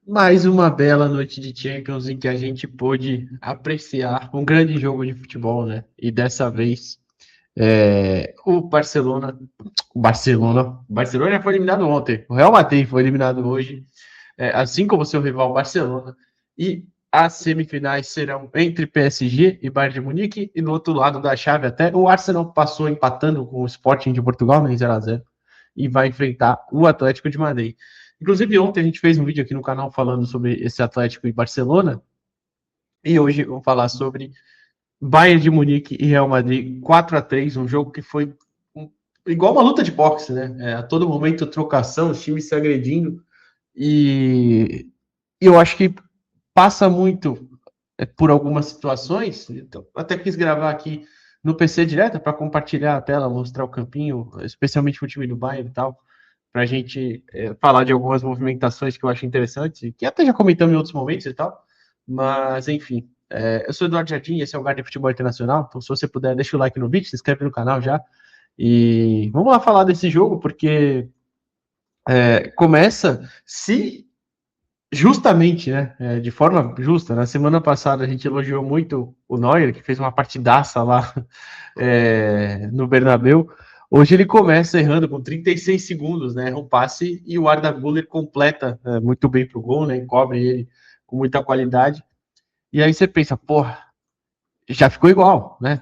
Mais uma bela noite de Champions em que a gente pôde apreciar um grande jogo de futebol, né? E dessa vez o Barcelona já foi eliminado ontem. O Real Madrid foi eliminado hoje, assim como seu rival Barcelona. E as semifinais serão entre PSG e Bayern de Munique e no outro lado da chave até o Arsenal passou empatando com o Sporting de Portugal, né, em 0-0 e vai enfrentar o Atlético de Madrid. Inclusive, ontem a gente fez um vídeo aqui no canal falando sobre esse Atlético e Barcelona, e hoje vamos falar sobre Bayern de Munique e Real Madrid 4-3, um jogo que foi igual uma luta de boxe, né? A todo momento trocação, os times se agredindo, e eu acho que passa muito por algumas situações, então até quis gravar aqui no PC direto para compartilhar a tela, mostrar o campinho, especialmente o time do Bayern e tal, para a gente falar de algumas movimentações que eu acho interessantes, que até já comentamos em outros momentos e tal, mas enfim. Eu sou Eduardo Jardim, esse é o Guarda de Futebol Internacional, então se você puder, deixa o like no vídeo, se inscreve no canal já, e vamos lá falar desse jogo, porque começa, se justamente, né, de forma justa, na semana passada a gente elogiou muito o Neuer, que fez uma partidaça lá no Bernabéu. Hoje ele começa errando com 36 segundos, né? Um passe e o Arda Güler completa muito bem pro gol, né? Cobre ele com muita qualidade. E aí você pensa, porra, já ficou igual, né?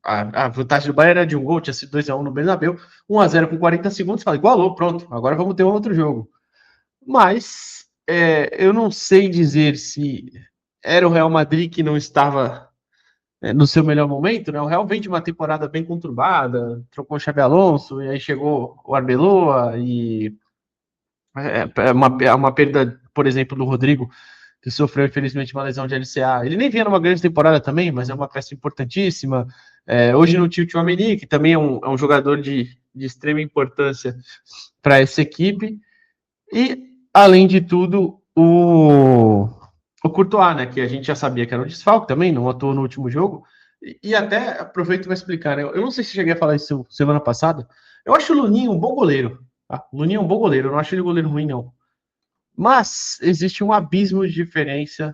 A vantagem do Bayern era de um gol, tinha sido 2-1 no Bernabéu, 1-0 com 40 segundos, fala, igualou, pronto, agora vamos ter um outro jogo. Mas eu não sei dizer se era o Real Madrid que não estava no seu melhor momento, né? O Real vem de uma temporada bem conturbada, trocou o Xabi Alonso, e aí chegou o Arbeloa, e uma perda, por exemplo, do Rodrigo, que sofreu infelizmente uma lesão de LCA. Ele nem vinha numa grande temporada também, mas é uma peça importantíssima. Hoje no tinha o Tchouaméni, que também é um jogador de extrema importância para essa equipe. E, além de tudo, o Courtois, né, que a gente já sabia que era um desfalque também, não atuou no último jogo. E até aproveito para explicar, né? Eu não sei se cheguei a falar isso semana passada. Eu acho o Luninho um bom goleiro. Tá? O Luninho é um bom goleiro, eu não acho ele goleiro ruim, não. Mas existe um abismo de diferença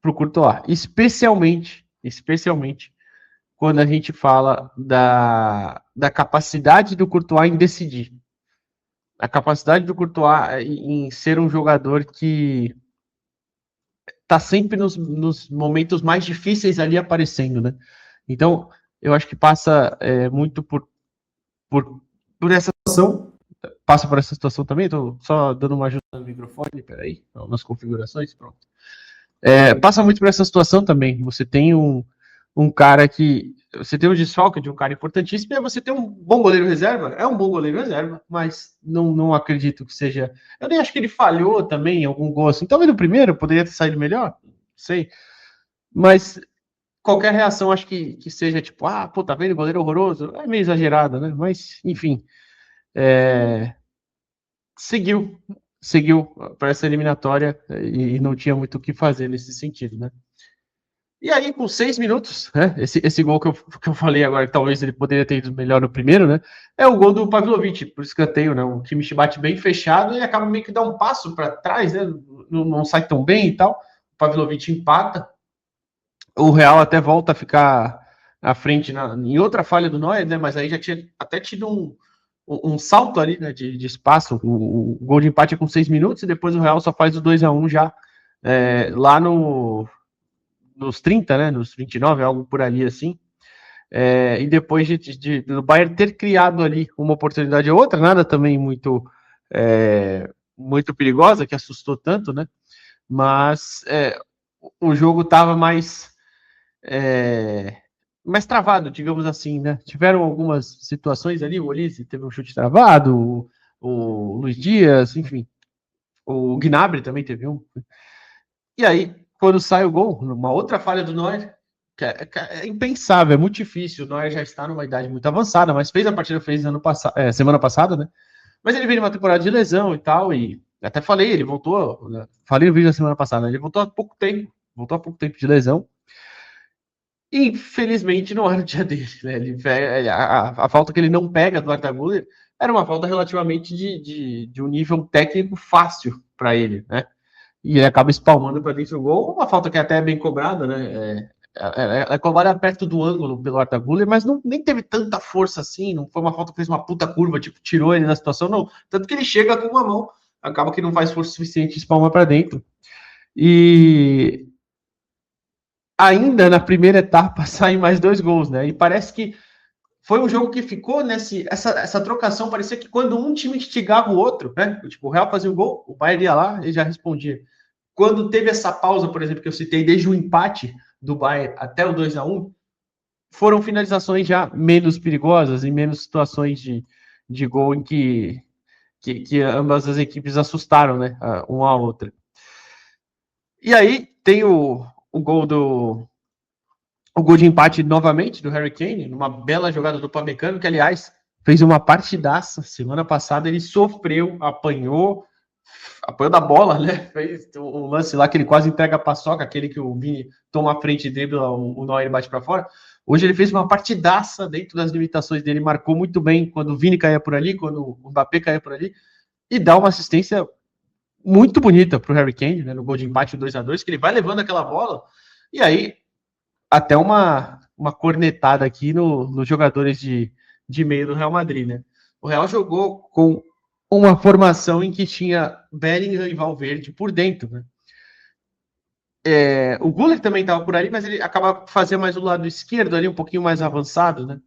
para o Courtois, especialmente quando a gente fala da capacidade do Courtois em decidir. A capacidade do Courtois em ser um jogador que tá sempre nos momentos mais difíceis ali aparecendo, né? Então, eu acho que passa muito por, por essa situação, passa por essa situação também, tô só dando uma ajuda no microfone, peraí, nas configurações, pronto. Passa muito por essa situação também, você tem um cara que, você tem um desfalque de um cara importantíssimo, e aí você tem um bom goleiro reserva, é um bom goleiro reserva, mas não acredito que seja, eu nem acho que ele falhou também em algum gol assim, talvez no primeiro poderia ter saído melhor, não sei, mas qualquer reação acho que seja tipo, pô, tá vendo, goleiro horroroso, é meio exagerado, né? Mas, enfim, é, seguiu, seguiu para essa eliminatória e não tinha muito o que fazer nesse sentido, né? E aí, com 6 minutos, né? Esse gol que eu falei agora, que talvez ele poderia ter ido melhor no primeiro, né? É o gol do Pavlovic, por escanteio, né? O time bate bem fechado e acaba meio que dá um passo para trás, né? Não sai tão bem e tal. O Pavlovic empata, o Real até volta a ficar à frente em outra falha do Neuer, né? Mas aí já tinha até tido um salto ali, né, de espaço. O gol de empate é com 6 minutos e depois o Real só faz o 2-1 já lá nos 30, né? Nos 29, algo por ali assim. E depois do Bayern ter criado ali uma oportunidade ou outra, nada também muito perigosa, que assustou tanto, né? Mas o jogo estava é, mais travado, digamos assim, né? Tiveram algumas situações ali, o Olise teve um chute travado, o Luiz Dias, enfim, o Gnabry também teve um. E aí, quando sai o gol, uma outra falha do Neuer, que é impensável, é muito difícil. O Neuer já está numa idade muito avançada, mas fez a partida fez semana passada, né? Mas ele veio numa temporada de lesão e tal, e até falei, ele voltou, né? Falei no vídeo da semana passada, né? Ele voltou há pouco tempo de lesão. Infelizmente não era o dia dele, né? A falta que ele não pega do Arda Güler era uma falta relativamente de um nível técnico fácil para ele, né? e ele acaba espalmando para dentro do gol. Uma falta que até é bem cobrada, né? É cobrada perto do ângulo pelo Arda Güler, mas nem teve tanta força assim. Não foi uma falta que fez uma puta curva, tipo, tirou ele da situação, não. Tanto que ele chega com uma mão, acaba que não faz força suficiente e espalma para dentro. E ainda na primeira etapa saem mais 2 gols, né? E parece que foi um jogo que ficou essa trocação. Parecia que quando um time instigava o outro, né? Tipo, o Real fazia um gol, o Bayern ia lá e já respondia. Quando teve essa pausa, por exemplo, que eu citei, desde o empate do Bayern até o 2-1, foram finalizações já menos perigosas e menos situações de gol em que ambas as equipes assustaram, né? Uma a outra. E aí tem o gol o gol de empate novamente do Harry Kane, numa bela jogada do Upamecano, que, aliás, fez uma partidaça. Semana passada ele sofreu, apanhou da bola, né? Fez um lance lá que ele quase entrega a paçoca, aquele que o Vini toma a frente dele, o Neuer bate para fora. Hoje ele fez uma partidaça dentro das limitações dele, marcou muito bem quando o Vini caía por ali, quando o Mbappé caía por ali, e dá uma assistência muito bonita para o Harry Kane, né, no gol de empate 2-2, que ele vai levando aquela bola, e aí até uma cornetada aqui nos jogadores de meio do Real Madrid, né? O Real jogou com uma formação em que tinha Bellingham e Valverde por dentro, né? O Güler também estava por ali, mas ele acaba fazendo mais o lado esquerdo ali, um pouquinho mais avançado, né?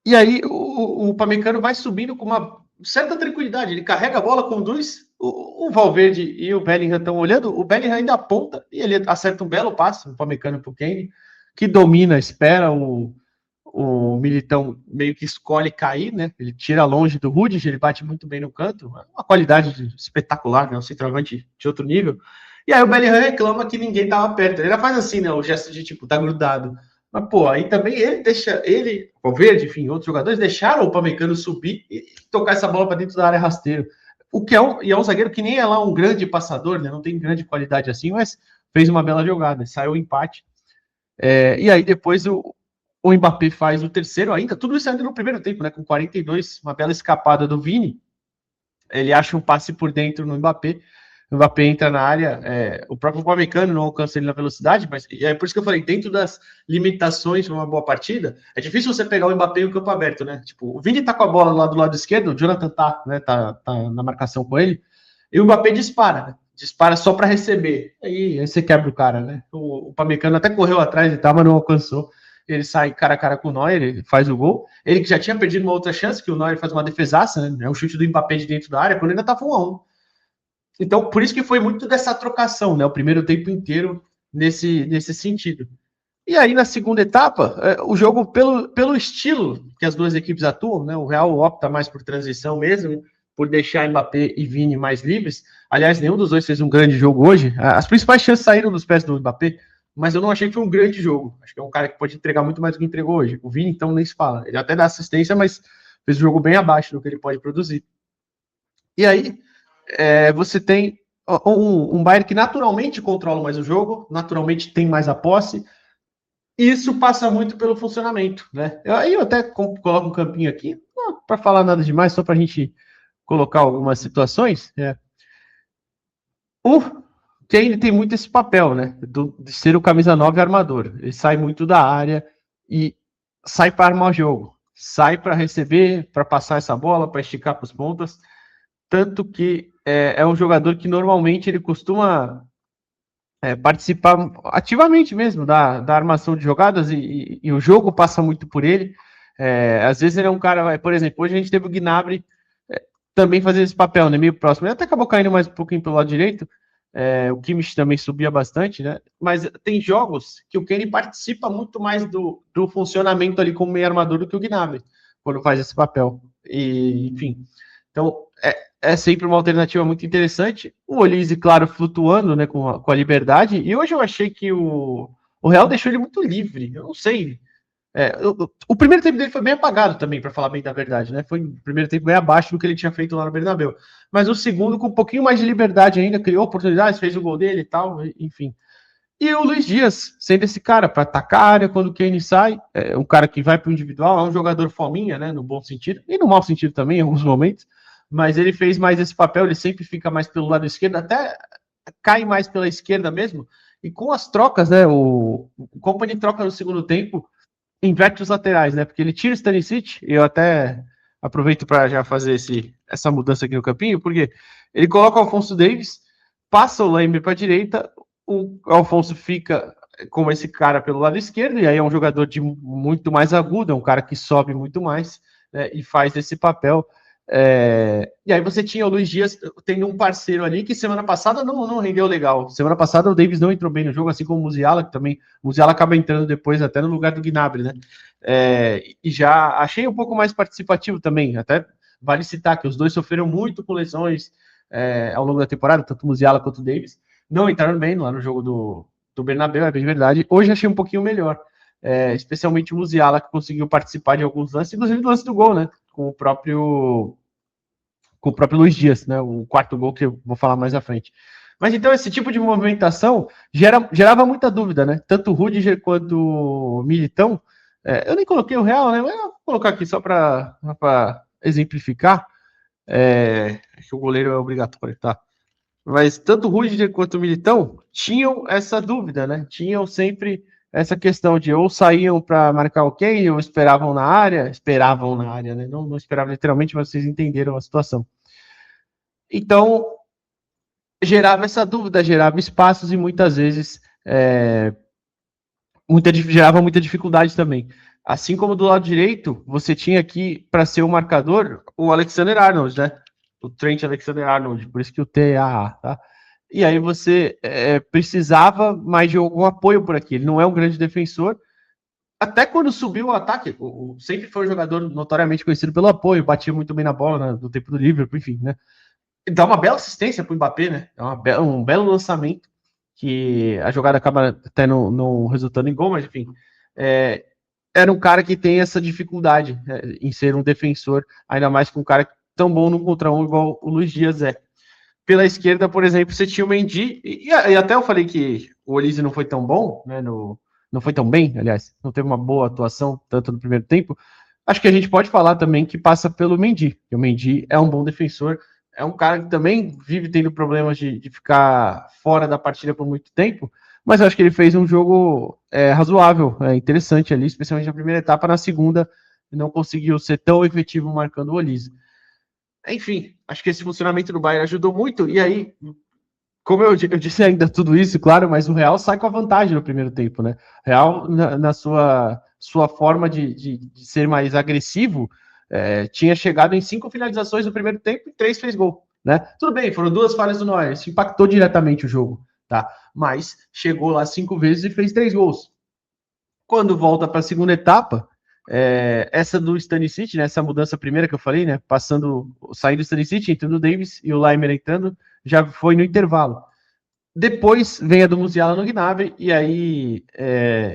E aí o Upamecano vai subindo com uma certa tranquilidade. Ele carrega a bola, conduz. O Valverde e o Bellingham estão olhando. O Bellingham ainda aponta e ele acerta um belo passe, o Upamecano para o Kane, que domina, espera o Militão meio que escolhe cair, né? Ele tira longe do Rudiger, ele bate muito bem no canto. Uma qualidade espetacular, né? Um centroavante de outro nível. E aí o Bellingham reclama que ninguém estava perto. Ele faz assim, né? O gesto de tipo, tá grudado. Mas, pô, aí também o Verde, enfim, outros jogadores deixaram o Upamecano subir e tocar essa bola para dentro da área rasteiro. O que é um zagueiro que nem é lá um grande passador, né? Não tem grande qualidade assim, mas fez uma bela jogada, saiu o empate. E aí depois o Mbappé faz o terceiro ainda, tudo isso ainda no primeiro tempo, né? Com 42, uma bela escapada do Vini. Ele acha um passe por dentro no Mbappé. O Mbappé entra na área, o próprio Upamecano não alcança ele na velocidade, mas é por isso que eu falei, dentro das limitações de uma boa partida, é difícil você pegar o Mbappé em um campo aberto, né? Tipo, o Vini tá com a bola lá do lado esquerdo, o Jonathan tá, né? Tá na marcação com ele, e o Mbappé dispara, né? Dispara só para receber. Aí você quebra o cara, né? O Upamecano até correu atrás e tal, mas não alcançou. Ele sai cara a cara com o Neuer, ele faz o gol. Ele que já tinha perdido uma outra chance, que o Neuer faz uma defesaça, né? É um chute do Mbappé de dentro da área, quando ainda tava 1-1. Então, por isso que foi muito dessa trocação, né? O primeiro tempo inteiro nesse sentido. E aí, na segunda etapa, o jogo, pelo estilo que as duas equipes atuam, né? O Real opta mais por transição mesmo, por deixar Mbappé e Vini mais livres. Aliás, nenhum dos dois fez um grande jogo hoje. As principais chances saíram dos pés do Mbappé, mas eu não achei que foi um grande jogo. Acho que é um cara que pode entregar muito mais do que entregou hoje. O Vini, então, nem se fala. Ele até dá assistência, mas fez um jogo bem abaixo do que ele pode produzir. E aí, você tem um Bayern que naturalmente controla mais o jogo, naturalmente tem mais a posse, e isso passa muito pelo funcionamento, né? Aí eu até coloco um campinho aqui, para falar nada demais, só para a gente colocar algumas situações. O Kane tem muito esse papel, né? De ser o camisa 9 armador. Ele sai muito da área e sai para armar o jogo, sai para receber, para passar essa bola, para esticar para os pontas. Tanto que é um jogador que normalmente ele costuma participar ativamente mesmo da armação de jogadas e o jogo passa muito por ele. Às vezes ele é um cara, por exemplo, hoje a gente teve o Gnabry também fazendo esse papel, né, meio próximo. Ele até acabou caindo mais um pouquinho pelo lado direito. O Kimmich também subia bastante, né? Mas tem jogos que o Kane participa muito mais do funcionamento ali como meio armador do que o Gnabry, quando faz esse papel. E, enfim, então é sempre uma alternativa muito interessante. O Olise, claro, flutuando, né, com a liberdade. E hoje eu achei que o Real deixou ele muito livre. Eu não sei. O primeiro tempo dele foi bem apagado também, para falar bem da verdade, né? Foi o primeiro tempo bem abaixo do que ele tinha feito lá no Bernabéu. Mas o segundo, com um pouquinho mais de liberdade ainda, criou oportunidades, fez o gol dele e tal, enfim. E o Luiz Dias, sendo esse cara para atacar a área quando o Kane sai, um cara que vai para o individual, é um jogador fominha, né? No bom sentido, e no mau sentido também, em alguns momentos. mas ele fez mais esse papel, ele sempre fica mais pelo lado esquerdo, até cai mais pela esquerda mesmo, e com as trocas, né, o Company troca no segundo tempo, inverte os laterais, né, porque ele tira o Stanisic, e eu até aproveito para já fazer essa mudança aqui no campinho, porque ele coloca o Alphonso Davies, passa o Lembre para a direita, o Alphonso fica como esse cara pelo lado esquerdo, e aí é um jogador de muito mais agudo, é um cara que sobe muito mais, né, e faz esse papel. E aí você tinha o Luiz Dias tendo um parceiro ali que semana passada não rendeu legal. Semana passada o Davis não entrou bem no jogo, assim como o Musiala, que também o Musiala acaba entrando depois até no lugar do Gnabry, né? E já achei um pouco mais participativo também. Até vale citar que os dois sofreram muito com lesões ao longo da temporada, tanto o Musiala quanto o Davis. Não entraram bem lá no jogo do Bernabéu, é bem verdade. Hoje achei um pouquinho melhor. Especialmente o Musiala, que conseguiu participar de alguns lances, inclusive do lance do gol, né? Com o próprio Luiz Dias, né? O quarto gol que eu vou falar mais à frente. Mas então esse tipo de movimentação gerava muita dúvida, né? Tanto o Rudiger quanto o Militão. Eu nem coloquei o Real, né? Mas eu vou colocar aqui só para exemplificar. Que o goleiro é obrigatório, tá? Mas tanto o Rudiger quanto o Militão tinham essa dúvida, né? Tinham sempre essa questão de ou saíam para marcar o Kane ou esperavam na área, né? Não esperavam literalmente, mas vocês entenderam a situação. Então, gerava essa dúvida, gerava espaços e muitas vezes gerava muita dificuldade também. Assim como do lado direito, você tinha aqui, para ser o marcador, o Alexander Arnold, né? O Trent Alexander-Arnold, por isso que o TAA, tá? E aí você precisava mais de algum apoio por aqui. Ele não é um grande defensor. Até quando subiu o ataque, sempre foi um jogador notoriamente conhecido pelo apoio, batia muito bem na bola, né, no tempo do Liverpool, enfim, né? Dá uma bela assistência para o Mbappé, né? É um belo lançamento, que a jogada acaba até não resultando em gol, mas enfim. Era um cara que tem essa dificuldade em ser um defensor, ainda mais com um cara tão bom no contra um igual o Luiz Dias é. Pela esquerda, por exemplo, você tinha o Mendy, e até eu falei que o Olise não foi tão bom, né? Não foi tão bem, aliás, não teve uma boa atuação, tanto no primeiro tempo. Acho que a gente pode falar também que passa pelo Mendy, que o Mendy é um bom defensor, é um cara que também vive tendo problemas de ficar fora da partida por muito tempo, mas eu acho que ele fez um jogo razoável, interessante ali, especialmente na primeira etapa, na segunda não conseguiu ser tão efetivo marcando o Olise. Enfim, acho que esse funcionamento do Bayern ajudou muito, e aí, como eu disse ainda tudo isso, claro, mas o Real sai com a vantagem no primeiro tempo, né? O Real, na sua forma de ser mais agressivo, tinha chegado em 5 finalizações no primeiro tempo e 3 fez gol, né? Tudo bem, foram 2 falhas do Neuer, isso impactou diretamente o jogo, tá? Mas chegou lá 5 vezes e fez 3 gols. Quando volta para a segunda etapa, essa do Stanisic, né, essa mudança primeira que eu falei, né, saindo do Stanisic, entrando o Davis e o Laimer entrando, já foi no intervalo. Depois vem a do Musiala no Gnabry, e aí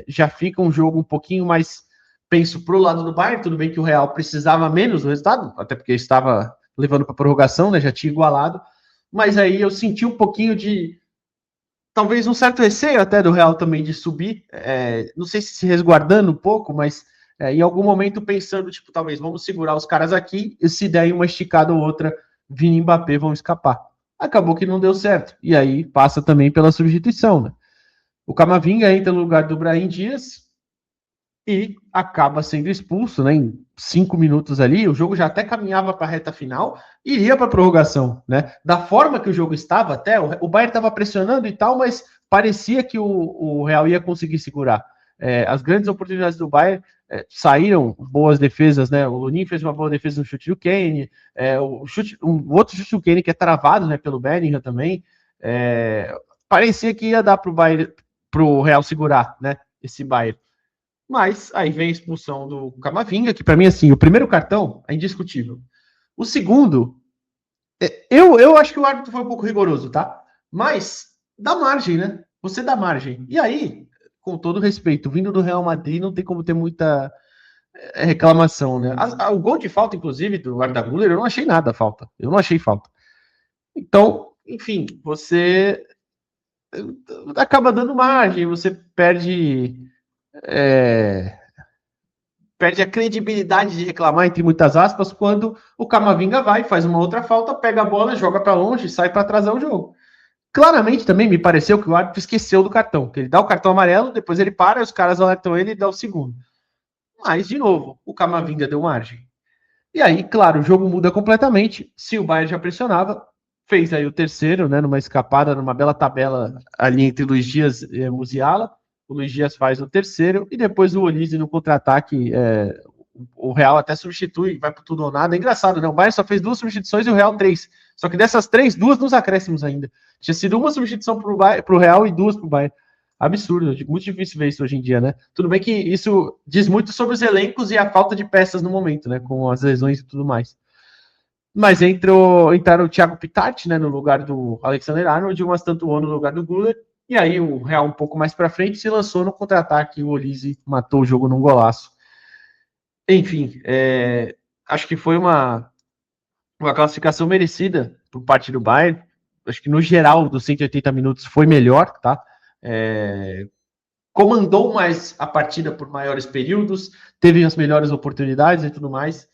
já fica um jogo um pouquinho mais, penso, pro lado do Bayern. Tudo bem que o Real precisava menos do resultado, até porque estava levando para prorrogação, né, já tinha igualado, mas aí eu senti um pouquinho de, talvez um certo receio até do Real também de subir, não sei se resguardando um pouco, mas em algum momento pensando, tipo, talvez vamos segurar os caras aqui, e se der uma esticada ou outra, Vini e Mbappé vão escapar. Acabou que não deu certo, e aí passa também pela substituição, né? O Camavinga entra no lugar do Brahim Dias e acaba sendo expulso, né? Em 5 minutos ali, o jogo já até caminhava para a reta final, iria para a prorrogação, né? Da forma que o jogo estava, até o Bayern estava pressionando e tal, mas parecia que o Real ia conseguir segurar. As grandes oportunidades do Bayern saíram boas defesas, né? O Lunin fez uma boa defesa no chute do Kane, um outro chute do Kane que é travado, né? Pelo Bellingham também. Parecia que ia dar para o Real segurar, né? Esse Bayern. Mas aí vem a expulsão do Camavinga, que para mim, assim, o primeiro cartão é indiscutível. O segundo, eu acho que o árbitro foi um pouco rigoroso, tá? Mas dá margem, né? Você dá margem. E aí, com todo respeito, vindo do Real Madrid, não tem como ter muita reclamação, né? O gol de falta, inclusive, do Arda Güler, eu não achei nada falta. Eu não achei falta. Então, enfim, você acaba dando margem, você perde perde a credibilidade de reclamar, entre muitas aspas, quando o Camavinga vai, faz uma outra falta, pega a bola, joga para longe, sai para atrasar o jogo. Claramente também me pareceu que o árbitro esqueceu do cartão, que ele dá o cartão amarelo, depois ele para, os caras alertam ele e dá o segundo. Mas, de novo, o Camavinga deu margem. E aí, claro, o jogo muda completamente. Se o Bayern já pressionava, fez aí o terceiro, né, numa escapada, numa bela tabela ali entre Luiz Dias e Musiala. O Luiz Dias faz o terceiro e depois o Olise no contra-ataque. O Real até substitui, vai para tudo ou nada. É engraçado, né? O Bayern só fez 2 substituições e o Real 3. Só que dessas 3, 2 nos acréscimos ainda. Tinha sido uma substituição para o Real e 2 para o Bayern. Absurdo, muito difícil ver isso hoje em dia, né? Tudo bem que isso diz muito sobre os elencos e a falta de peças no momento, né? Com as lesões e tudo mais. Mas entraram o Thiago Pitart, né? No lugar do Alexander Arnold e o Mastantuono no lugar do Guller. E aí o Real um pouco mais para frente se lançou no contra-ataque e o Olise matou o jogo num golaço. Enfim, acho que foi uma classificação merecida por parte do Bayern. Acho que no geral dos 180 minutos foi melhor, tá? Comandou mais a partida por maiores períodos, teve as melhores oportunidades e tudo mais,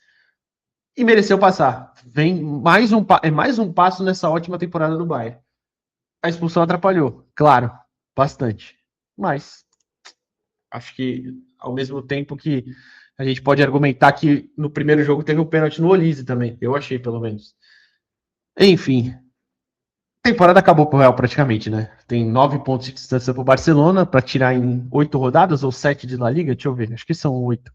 e mereceu passar. Vem mais um passo nessa ótima temporada do Bayern. A expulsão atrapalhou, claro, bastante. Mas acho que ao mesmo tempo que a gente pode argumentar que no primeiro jogo teve um pênalti no Olise também, eu achei pelo menos. Enfim, a temporada acabou pro Real praticamente, né? Tem 9 pontos de distância pro Barcelona para tirar em 8 rodadas ou 7 de La Liga, deixa eu ver, acho que são 8.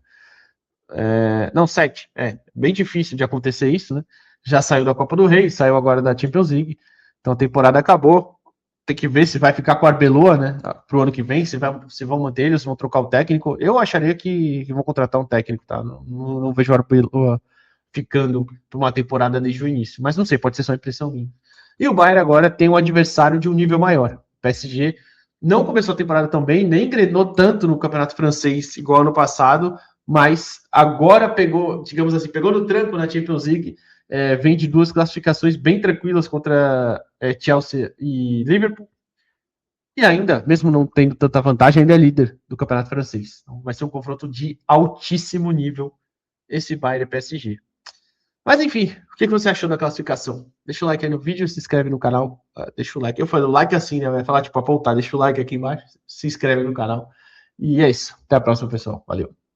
Não, 7. Bem difícil de acontecer isso, né? Já saiu da Copa do Rei, saiu agora da Champions League. Então a temporada acabou. Tem que ver se vai ficar com a Arbeloa, né? Pro ano que vem, se vão manter ele, se vão trocar o técnico. Eu acharia que vão contratar um técnico, tá? Não vejo a Arbeloa ficando por uma temporada desde o início. Mas não sei, pode ser só impressão minha. E o Bayern agora tem um adversário de um nível maior. O PSG não começou a temporada tão bem, nem engrenou tanto no Campeonato Francês igual ano passado, mas agora pegou, digamos assim, pegou no tranco na Champions League, vem de 2 classificações bem tranquilas contra Chelsea e Liverpool, e ainda, mesmo não tendo tanta vantagem, ainda é líder do Campeonato Francês. Então vai ser um confronto de altíssimo nível esse Bayern e PSG. Mas enfim, o que você achou da classificação? Deixa o like aí no vídeo, se inscreve no canal, deixa o like. Eu falei o like assim, né? Vai falar tipo apontar, deixa o like aqui embaixo, se inscreve no canal. E é isso. Até a próxima, pessoal. Valeu.